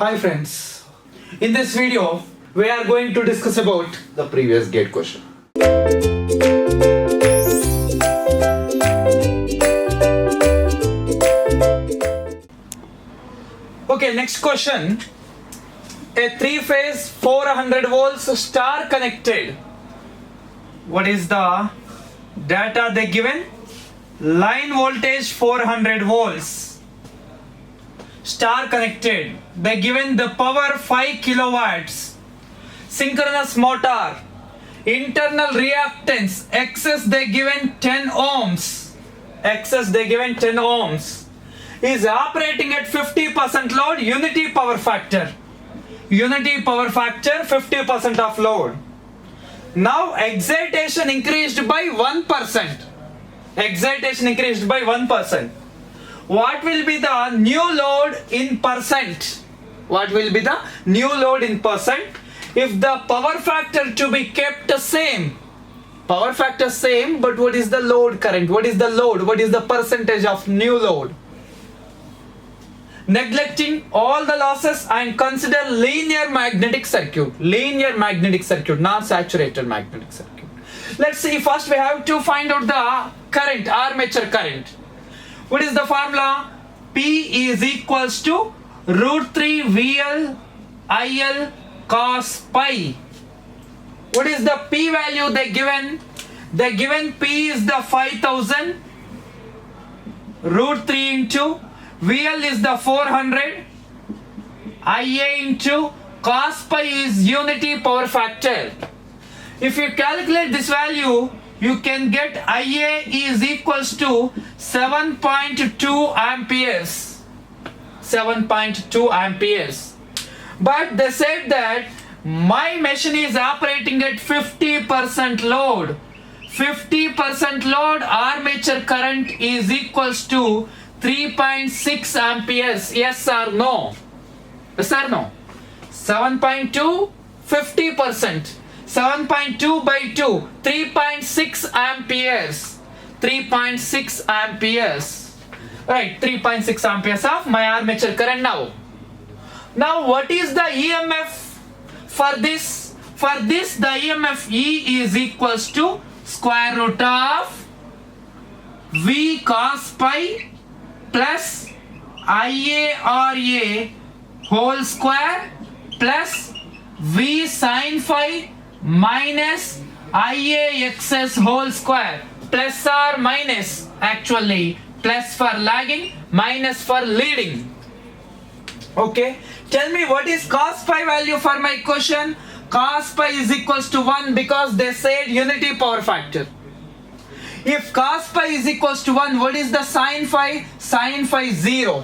Hi friends, in this video we are going to discuss about the previous gate question. Okay, next question. A three-phase 400 volts star connected. What is the data they given? Line voltage 400 volts. Star connected. They given the power 5 kilowatts. Synchronous motor. Internal reactance. Excess they given 10 ohms. Excess they given 10 ohms. Is operating at 50% load, unity power factor. Unity power factor 50% of load. Now excitation increased by 1%. Excitation increased by 1%. What will be the new load in percent? What will be the new load in percent? If the power factor to be kept the same. Power factor same, but what is the load current? What is the load? What is the percentage of new load? Neglecting all the losses and consider linear magnetic circuit. Linear magnetic circuit, non-saturated magnetic circuit. Let's see, first we have to find out the current, armature current. What is the formula? P is equals to root 3 VL IL cos pi. What is the P value they given? The given P is the 5000 root 3 into VL is the 400, IA into cos pi is unity power factor. If you calculate this value, you can get IA is equals to 7.2 amperes. 7.2 amperes. But they said that my machine is operating at 50% load. 50% load armature current is equals to 3.6 amperes. Yes or no? Yes or no? 7.2, 50%. 7.2 by 2, 3.6 amperes. 3.6 amperes. Right, 3.6 amperes of my armature current now. Now what is the EMF for this? For this the EMF E is equals to square root of V cos pi plus IARA whole square plus V sin phi minus IAXS whole square, plus or minus, actually plus for lagging, minus for leading. Okay, tell me what is cos pi value for my question. Cos pi is equals to 1 because they said unity power factor. If cos pi is equals to 1, what is the sin phi? Sin phi 0.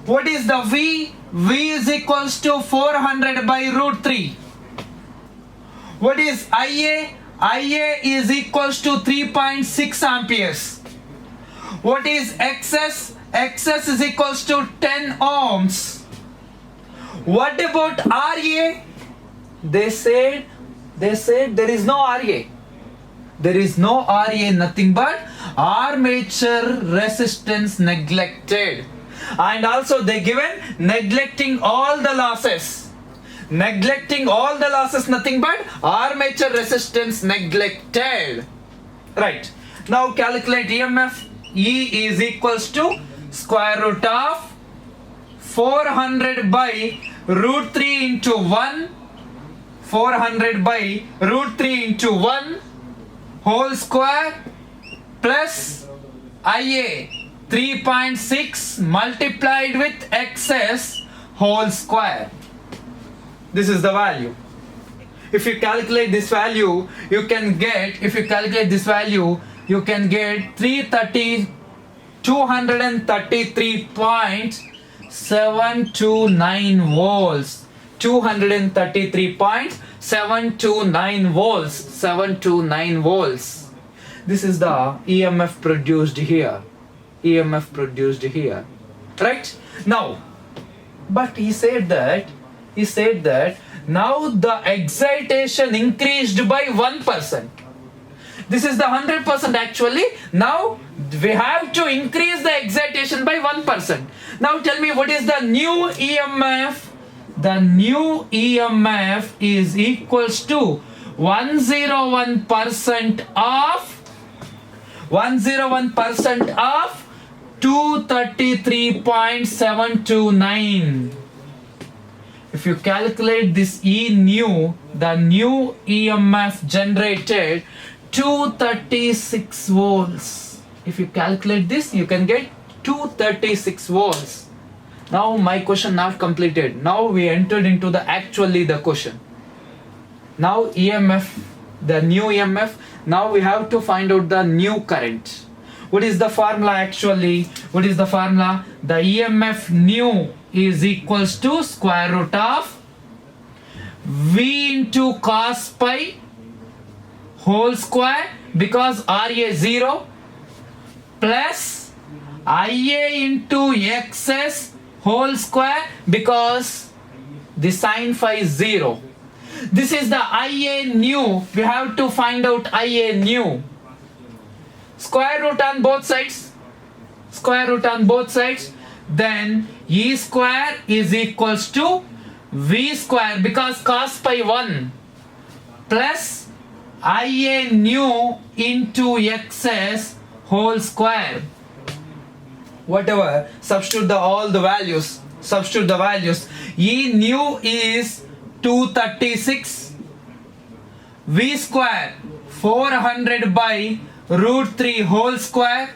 What is the V? V is equals to 400 by root 3. What is IA? IA is equals to 3.6 amperes. What is XS? XS is equals to 10 ohms. What about RA? They said there is no RA. There is no RA, nothing but armature resistance neglected. And also they given neglecting all the losses. Neglecting all the losses, nothing but armature resistance neglected. Right. Now calculate EMF. E is equals to square root of 400 by root 3 into 1. 400 by root 3 into 1 whole square plus IA 3.6 multiplied with XS whole square. This is the value. If you calculate this value, you can get, 233.729 volts. 233.729 volts. 729 volts. This is the EMF produced here. EMF produced here. Right? Now, but he said that now the excitation increased by 1%. This is the 100% actually. Now we have to increase the excitation by 1%. Now tell me, what is the new EMF? The new EMF is equals to 101% of 233.729. If you calculate this E new, the new EMF generated 236 volts. If you calculate this, you can get 236 volts. Now my question not completed. Now we entered into the question. Now EMF, the new EMF. Now we have to find out the new current. What is the formula actually? What is the formula? The EMF new is equals to square root of V into cos pi whole square, because RA 0, plus IA into XS whole square, because the sin phi is 0. This is the IA new. We have to find out IA new. Square root on both sides. Square root on both sides. Then E square is equals to V square, because cos pi 1, plus IA new into XS whole square. Whatever, substitute all the values. Substitute the values. E new is 236. V square 400 by root 3 whole square.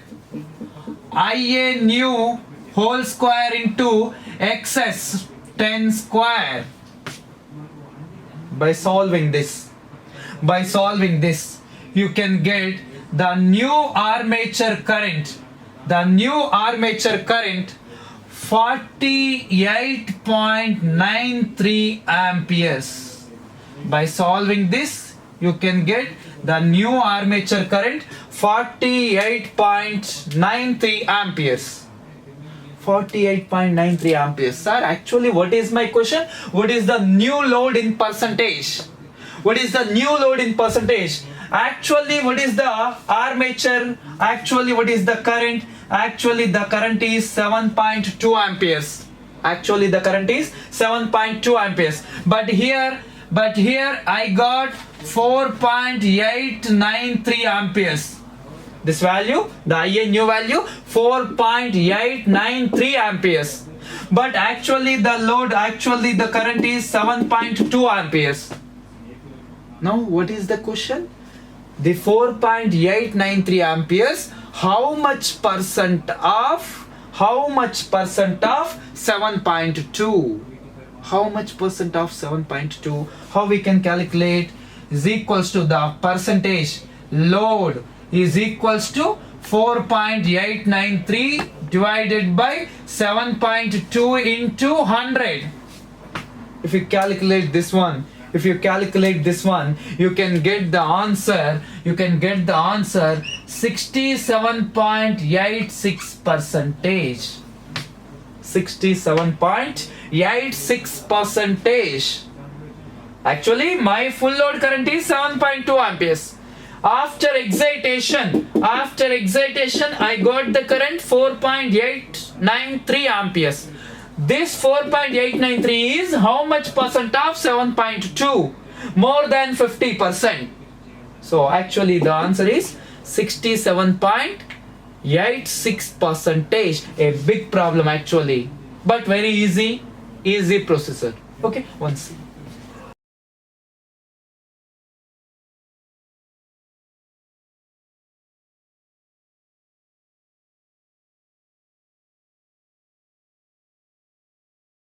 IA new whole square into XS 10 square. By solving this, you can get the new armature current. The new armature current 48.93 amperes. By solving this, you can get the new armature current 48.93 amperes. 48.93 amperes. Sir, actually what is my question? What is the new load in percentage? What is the new load in percentage? Actually, what is the armature? Actually, what is the current? Actually, the current is 7.2 amperes. Actually, the current is 7.2 amperes. But here I got 4.893 amperes. This value, the IA new value, 4.893 amperes. But actually the load, the current is 7.2 amperes. Now what is the question? The 4.893 amperes, how much percent of 7.2? How much percent of 7.2? How we can calculate? Is equals to the percentage load is equals to 4.893 divided by 7.2 into 100. If you calculate this one, you can get the answer. 67.86 percentage. 67.86 percentage. Actually, my full load current is 7.2 amperes. After excitation, I got the current 4.893 amperes. This 4.893 is how much percent of 7.2? More than 50%. So actually the answer is 67.86 percentage. A big problem actually, but very easy processor. Okay, once.